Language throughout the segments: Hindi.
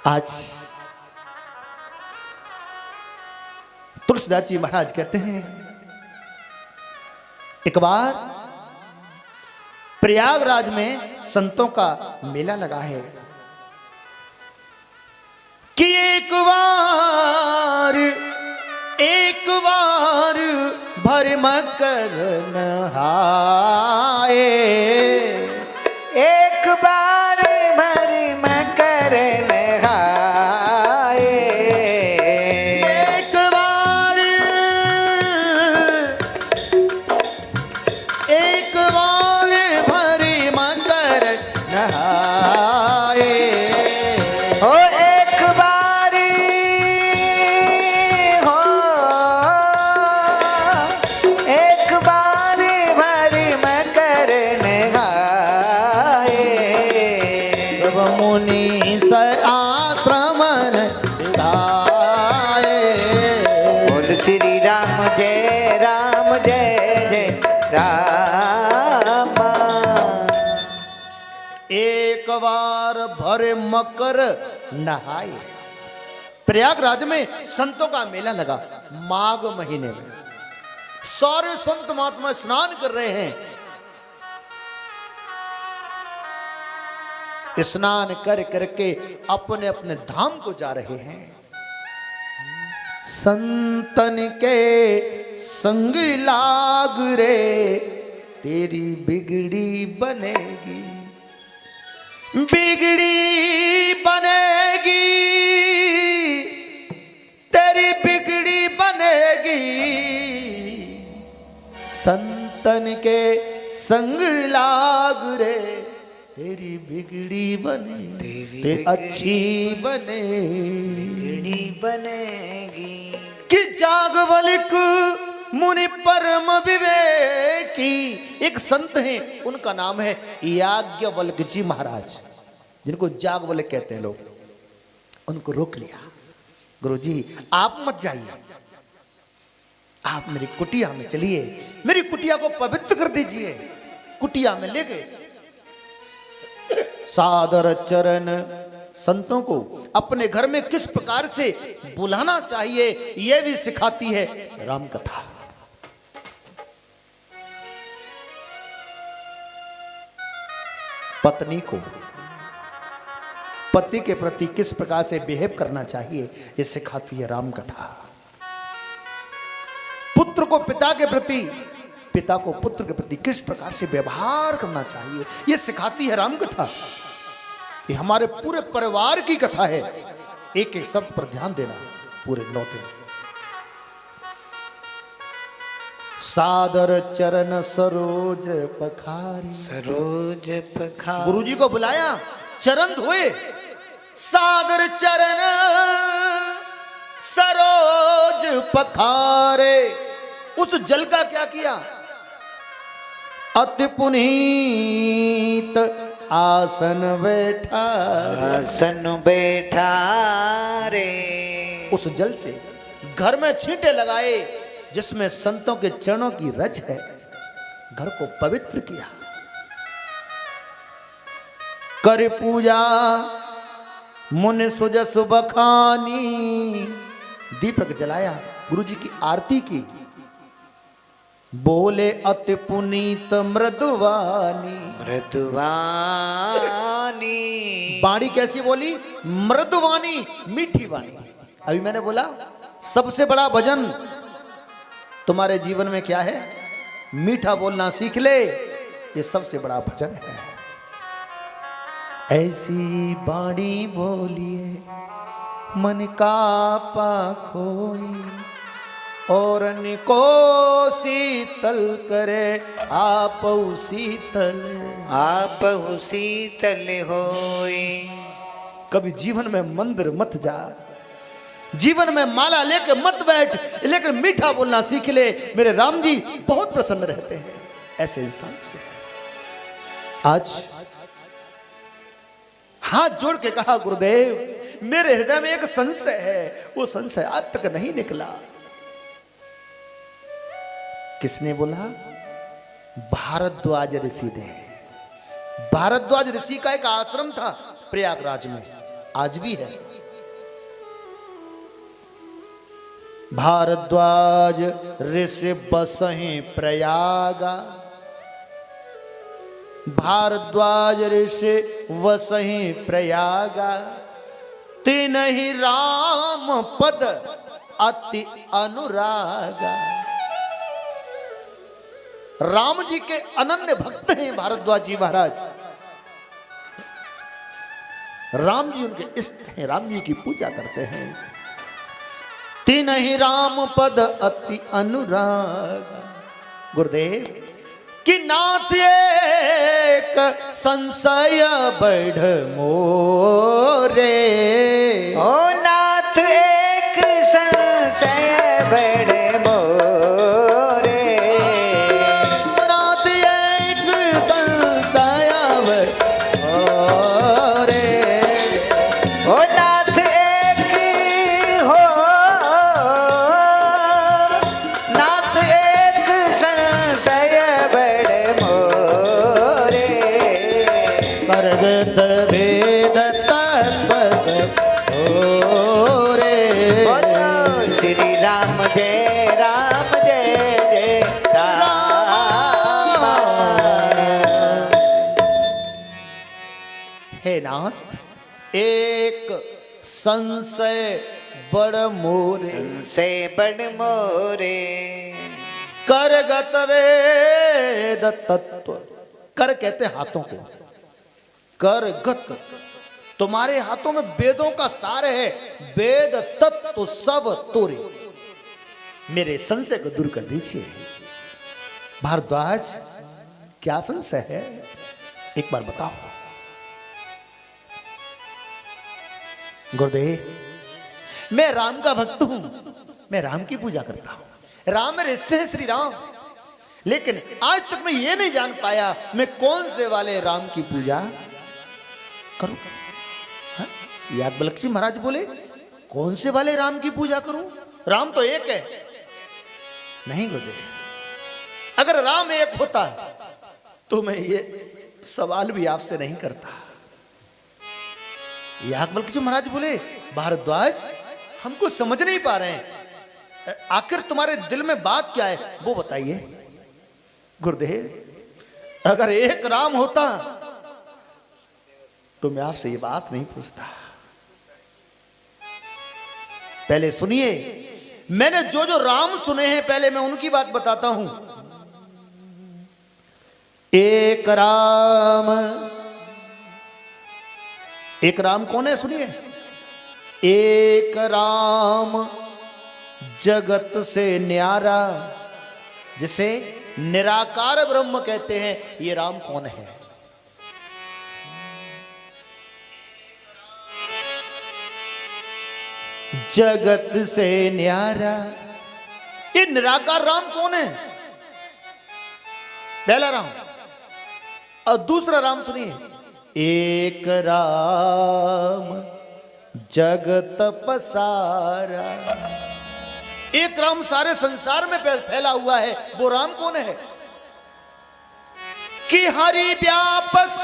आज तुलसीदास जी महाराज कहते हैं, एक बार प्रयागराज में संतों का मेला लगा है कि एक बार भर मकर नहाए, एक बार भर मकर नहाए, एक बार भर मकर नहाए, हो एक बारी हो, एक बार भर मकर नहाए, सब मुनि स आश्रमन विधाए, बोल श्री राम जय राम जय जय राम। एक बार भरे मकर नहाए। प्रयागराज में संतों का मेला लगा माघ महीने में। सारे संत महात्मा स्नान कर रहे हैं। स्नान कर करके अपने अपने धाम को जा रहे हैं। संतन के संग लाग रे तेरी बिगड़ी बनेगी, बिगड़ी बनेगी, तेरी बिगड़ी बनेगी। संतन के संग लाग रे तेरी बिगड़ी बनेगी, तेरी अच्छी बनेगी बनेगी। कि जागवलिक मुनि परम विवेकी, एक संत हैं उनका नाम है याज्ञवल्क्य जी महाराज, जिनको जागवलिक कहते हैं लोग। उनको रोक लिया, गुरुजी आप मत जाइए, आप मेरी कुटिया में चलिए, मेरी कुटिया को पवित्र कर दीजिए। कुटिया में ले गए। सादर चरण संतों को अपने घर में किस प्रकार से बुलाना चाहिए यह भी सिखाती है राम कथा। पत्नी को पति के प्रति किस प्रकार से बिहेव करना चाहिए यह सिखाती है राम कथा। पुत्र को पिता के प्रति, पिता को पुत्र के प्रति किस प्रकार से व्यवहार करना चाहिए यह सिखाती है राम कथा। ये हमारे पूरे परिवार की कथा है। एक एक शब्द पर ध्यान देना पूरे 9 दिन। सादर चरण सरोज पखारी, सरोज पखारी। गुरुजी को बुलाया, चरण धोए। सादर चरण सरोज पखारे। उस जल का क्या किया? अति पुनीत आसन बैठा, आसन बैठा रे। उस जल से घर में छींटे लगाए जिसमें संतों के चरणों की रज है। घर को पवित्र किया। कर पूजा मुनि सुजस बखानी, दीपक जलाया, गुरुजी की आरती की। बोले अति पुनीत मृदुवानी, मृदुवानी। वाणी कैसी बोली? मृदुवानी, मीठी वाणी। अभी मैंने बोला सबसे बड़ा भजन तुम्हारे जीवन में क्या है? मीठा बोलना सीख ले, ये सबसे बड़ा भजन है। ऐसी वाणी बोलिए मन का पाखोई, और को शीतल करे आप शीतल, आप शीतल होए। कभी जीवन में मंदिर मत जा, जीवन में माला लेके मत बैठ, लेकिन मीठा बोलना सीख ले। मेरे राम जी बहुत प्रसन्न रहते हैं ऐसे इंसान से। आज हाथ जोड़ के कहा, गुरुदेव मेरे हृदय में एक संशय है, वो संशय आज तक नहीं निकला। किसने बोला? भारद्वाज ऋषि ने। भारद्वाज ऋषि का एक आश्रम था प्रयागराज में, आज भी है। भारद्वाज ऋषि बसहि प्रयागा, भारद्वाज ऋषि वसहि प्रयागा, तिनहि राम पद अति अनुरागा। राम जी के अनन्य भक्त हैं भारद्वाज जी महाराज। राम जी उनके इष्ट हैं, राम जी की पूजा करते हैं। तिनहि राम पद अति अनुरागा। गुरुदेव कि नाथ एक संशय बढ़ मोरे, ओ नाथ एक संशय बढ़ मोरे, नाथ एक संशय बढ़ मोरे, ओ नाथ एक हो, नाथ एक संशय बढ़ मोरे, करगत भेद तत्व सब होरे। बोलो श्री राम जय राम जय जय राम। हे नाथ एक संशय बड़ मोरे, से बड़ मोरे, करगत वेद तत्व। कर कहते हैं हाथों को, करगत तुम्हारे हाथों में वेदों का सार है, वेद तत्व सब तोरे, मेरे संशय को दूर कर दीजिए। भारद्वाज क्या संशय है, एक बार बताओ। गुरुदेव मैं राम का भक्त हूं, मैं राम की पूजा करता हूं, राम मेरे इष्ट है श्री राम, लेकिन आज तक मैं ये नहीं जान पाया मैं कौन से वाले राम की पूजा करूं। हाँ? याज्ञवल्क्य जी महाराज बोले कौन से वाले राम की पूजा करूं, राम तो एक है। नहीं गुरुदेव, अगर राम एक होता तो मैं ये सवाल भी आपसे नहीं करता। याज्ञवल्क्य जी महाराज बोले भारद्वाज हम कुछ समझ नहीं पा रहे हैं, आखिर तुम्हारे दिल में बात क्या है वो बताइए। गुरुदेव अगर एक राम होता तो मैं आपसे ये बात नहीं पूछता। पहले सुनिए, मैंने जो जो राम सुने हैं पहले मैं उनकी बात बताता हूं। एक राम, एक राम कौन है सुनिए। एक राम जगत से न्यारा, जिसे निराकार ब्रह्म कहते हैं, ये राम कौन है। जगत से न्यारा, ये निराकार राम कौन है। पहला राम, और दूसरा राम सुनिए, एक राम जगत पसारा। एक राम सारे संसार में फैला हुआ है, वो राम कौन है। कि हरि व्यापक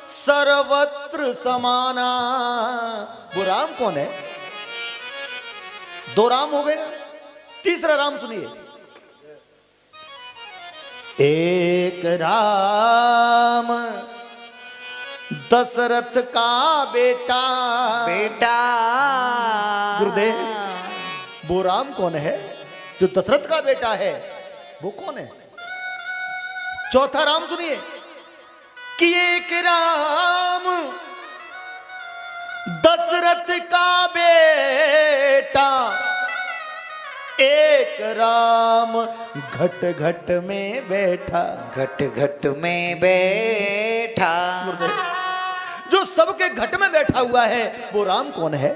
सर्वत्र समाना, वो राम कौन है। दो राम हो गए ना, तीसरा राम सुनिए। एक राम दशरथ का बेटा, बेटा गुरुदेव वो राम कौन है जो दशरथ का बेटा है, वो कौन है। चौथा राम सुनिए कि एक राम दशरथ का बेटा, एक राम घट घट में बैठा। घट घट में बैठा, जो सबके घट में बैठा हुआ है वो राम कौन है।